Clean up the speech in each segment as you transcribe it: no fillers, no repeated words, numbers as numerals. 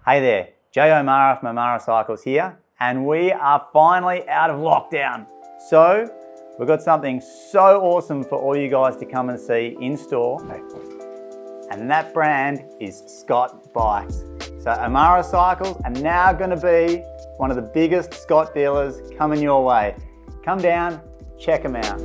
Hey there, Jay Omara from Omara Cycles here, and we are finally out of lockdown. So we've got something so awesome for all you guys to come and see in store, and that brand is Scott Bikes. So Omara Cycles are now going to be one of the biggest Scott dealers coming your way. Come down, check them out.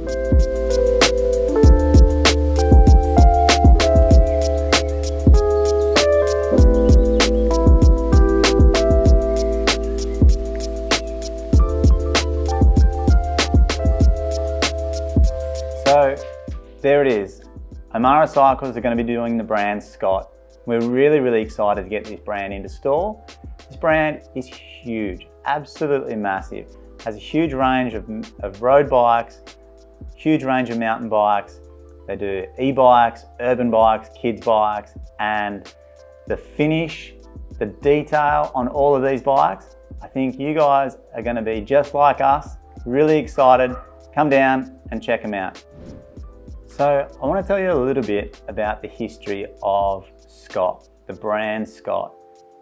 So there it is. Omara Cycles are going to be doing the brand Scott. We're really excited to get this brand into store. This brand is huge, absolutely massive. Has a huge range of road bikes, huge range of mountain bikes. They do e-bikes, urban bikes, kids bikes, and the finish, the detail on all of these bikes, I think you guys are going to be just like us, really excited. Come down and check them out. So I want to tell you a little bit about the history of Scott, the brand Scott.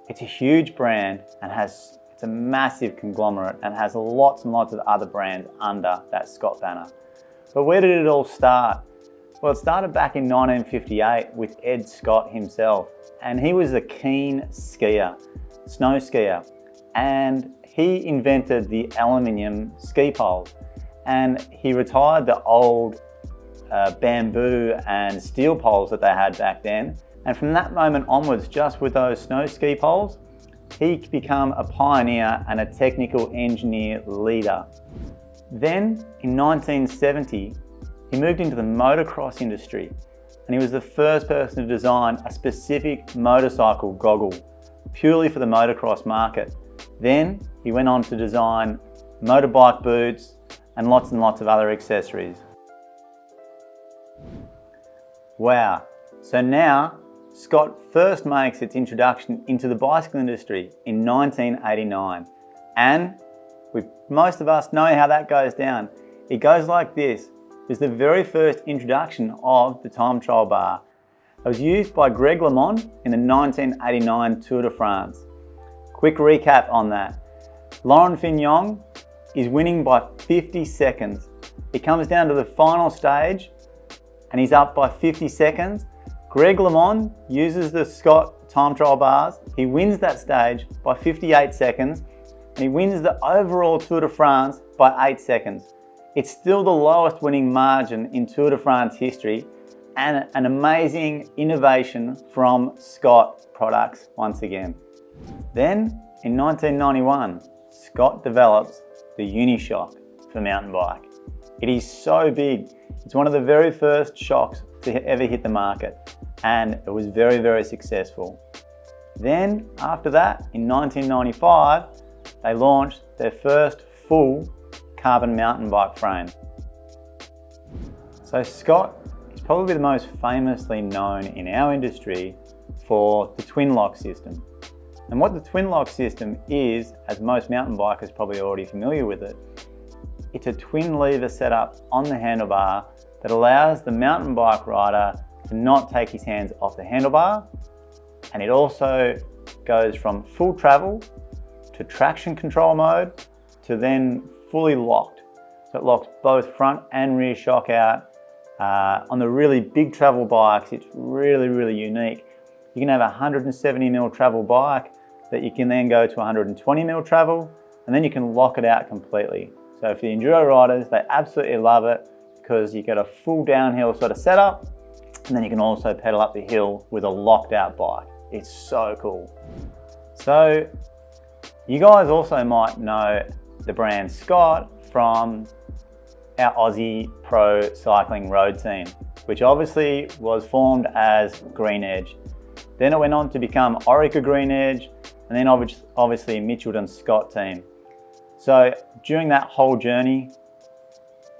It's a huge brand and it's a massive conglomerate and has lots and lots of other brands under that Scott banner. But where did it all start? Well, it started back in 1958 with Ed Scott himself, and he was a keen skier, snow skier, and he invented the aluminium ski poles. And he retired the old bamboo and steel poles that they had back then. And from that moment onwards, just with those snow ski poles, he became a pioneer and a technical engineer leader. Then in 1970, he moved into the motocross industry, and he was the first person to design a specific motorcycle goggle purely for the motocross market. Then he went on to design motorbike boots and lots of other accessories. Wow, so now Scott first makes its introduction into the bicycle industry in 1989, and most of us know how that goes down. It goes like this. It was the very first introduction of the time trial bar. It was used by Greg LeMond in the 1989 Tour de France. Quick recap on that. Laurent Fignon is winning by 50 seconds. It comes down to the final stage and he's up by 50 seconds. Greg LeMond uses the Scott time trial bars. He wins that stage by 58 seconds and he wins the overall Tour de France by 8 seconds. It's still the lowest winning margin in Tour de France history and an amazing innovation from Scott products once again. Then in 1991, Scott develops the Unishock for mountain bike. It is so big. It's one of the very first shocks to ever hit the market, and it was very successful. Then after that, in 1995, they launched their first full carbon mountain bike frame. So Scott is probably the most famously known in our industry for the TwinLoc system. And what the TwinLoc system is, as most mountain bikers probably already familiar with it, it's a twin lever setup on the handlebar that allows the mountain bike rider to not take his hands off the handlebar. And it also goes from full travel to traction control mode to then fully locked. So it locks both front and rear shock out. On the really big travel bikes, it's really unique. You can have a 170mm travel bike that you can then go to 120mm travel, and then you can lock it out completely. So for the enduro riders, they absolutely love it because you get a full downhill sort of setup, and then you can also pedal up the hill with a locked out bike. It's so cool. So you guys also might know the brand Scott from our Aussie Pro Cycling Road team, which obviously was formed as Green Edge. Then it went on to become Orica Green Edge, and then obviously Mitchelton-Scott team. So during that whole journey,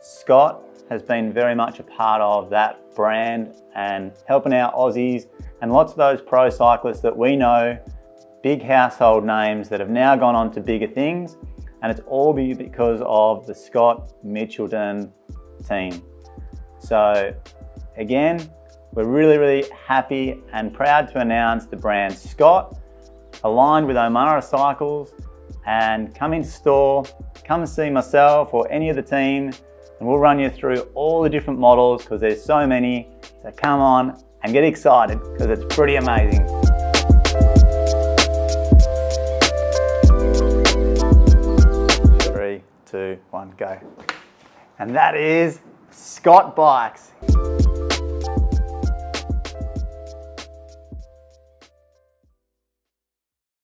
Scott has been very much a part of that brand and helping out Aussies and lots of those pro cyclists that we know, big household names that have now gone on to bigger things, and it's all because of the Scott Mitchelton team. So again, we're really happy and proud to announce the brand Scott. aligned with Omara cycles, and come in store, come see myself or any of the team, and we'll run you through all the different models because there's so many. So come on and get excited because it's pretty amazing. Three, two, one, go. And that is Scott Bikes.